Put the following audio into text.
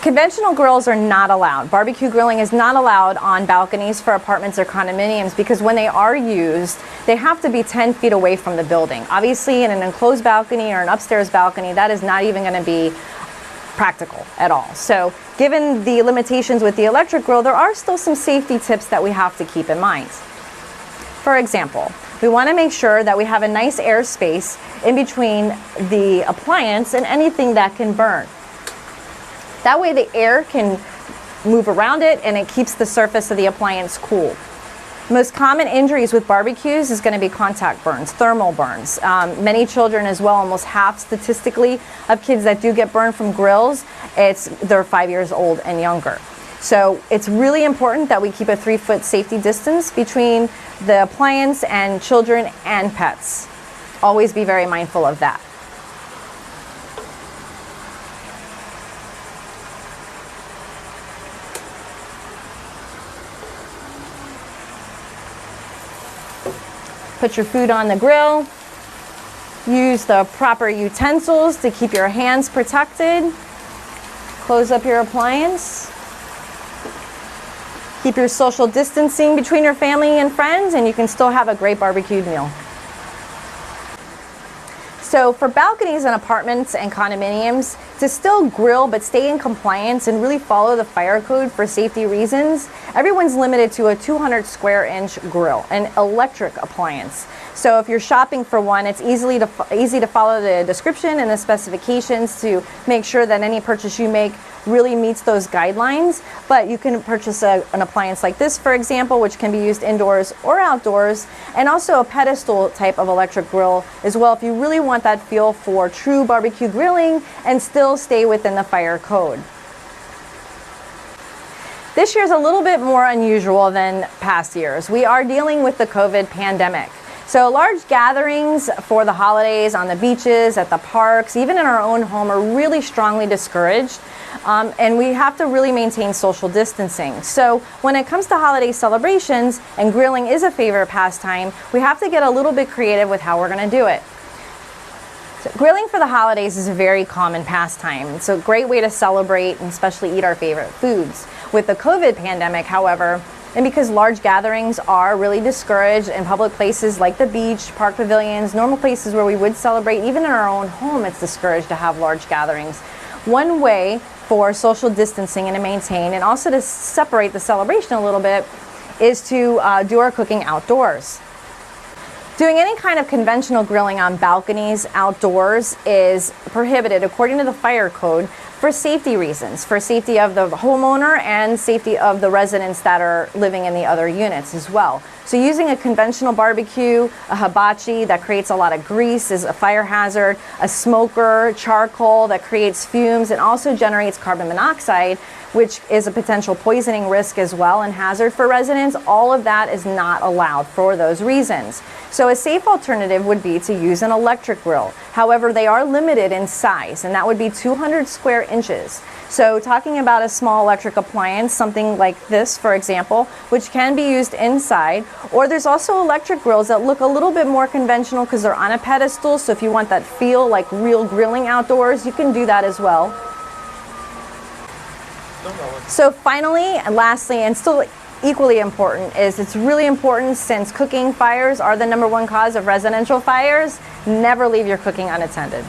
Conventional grills are not allowed. Barbecue grilling is not allowed on balconies for apartments or condominiums because when they are used, they have to be 10 feet away from the building. Obviously, in an enclosed balcony or an upstairs balcony, that is not even going to be practical at all. So given the limitations with the electric grill, there are still some safety tips that we have to keep in mind. For example, we want to make sure that we have a nice air space in between the appliance and anything that can burn. That way the air can move around it and it keeps the surface of the appliance cool. Most common injuries with barbecues is going to be contact burns, thermal burns. Many children as well, almost half statistically of kids that do get burned from grills, they're 5 years old and younger. So it's really important that we keep a 3-foot safety distance between the appliance and children and pets. Always be very mindful of that. Put your food on the grill. Use the proper utensils to keep your hands protected. Close up your appliance. Keep your social distancing between your family and friends, and you can still have a great barbecued meal. So for balconies and apartments and condominiums, to still grill but stay in compliance and really follow the fire code for safety reasons, everyone's limited to a 200 square inch grill, an electric appliance. So if you're shopping for one, it's easy to follow the description and the specifications to make sure that any purchase you make really meets those guidelines. But you can purchase an appliance like this, for example, which can be used indoors or outdoors, and also a pedestal type of electric grill as well if you really want that feel for true barbecue grilling and still stay within the fire code. This year is a little bit more unusual than past years. We are dealing with the COVID pandemic. So large gatherings for the holidays on the beaches, at the parks, even in our own home are really strongly discouraged. And we have to really maintain social distancing. So when it comes to holiday celebrations, and grilling is a favorite pastime, we have to get a little bit creative with how we're going to do it. So grilling for the holidays is a very common pastime. It's a great way to celebrate and especially eat our favorite foods. With the COVID pandemic, however, and because large gatherings are really discouraged in public places like the beach, park pavilions, normal places where we would celebrate, even in our own home, it's discouraged to have large gatherings. One way for social distancing and to maintain and also to separate the celebration a little bit is to do our cooking outdoors. Doing any kind of conventional grilling on balconies outdoors is prohibited according to the fire code for safety reasons, for safety of the homeowner and safety of the residents that are living in the other units as well. So using a conventional barbecue, a hibachi that creates a lot of grease is a fire hazard, a smoker, charcoal that creates fumes and also generates carbon monoxide, which is a potential poisoning risk as well and hazard for residents. All of that is not allowed for those reasons. So a safe alternative would be to use an electric grill. However, they are limited in size, and that would be 200 square inches. So talking about a small electric appliance, something like this, for example, which can be used inside, or there's also electric grills that look a little bit more conventional because they're on a pedestal. So if you want that feel like real grilling outdoors, you can do that as well. So finally, and lastly, and still equally important, is it's really important, since cooking fires are the #1 cause of residential fires, never leave your cooking unattended.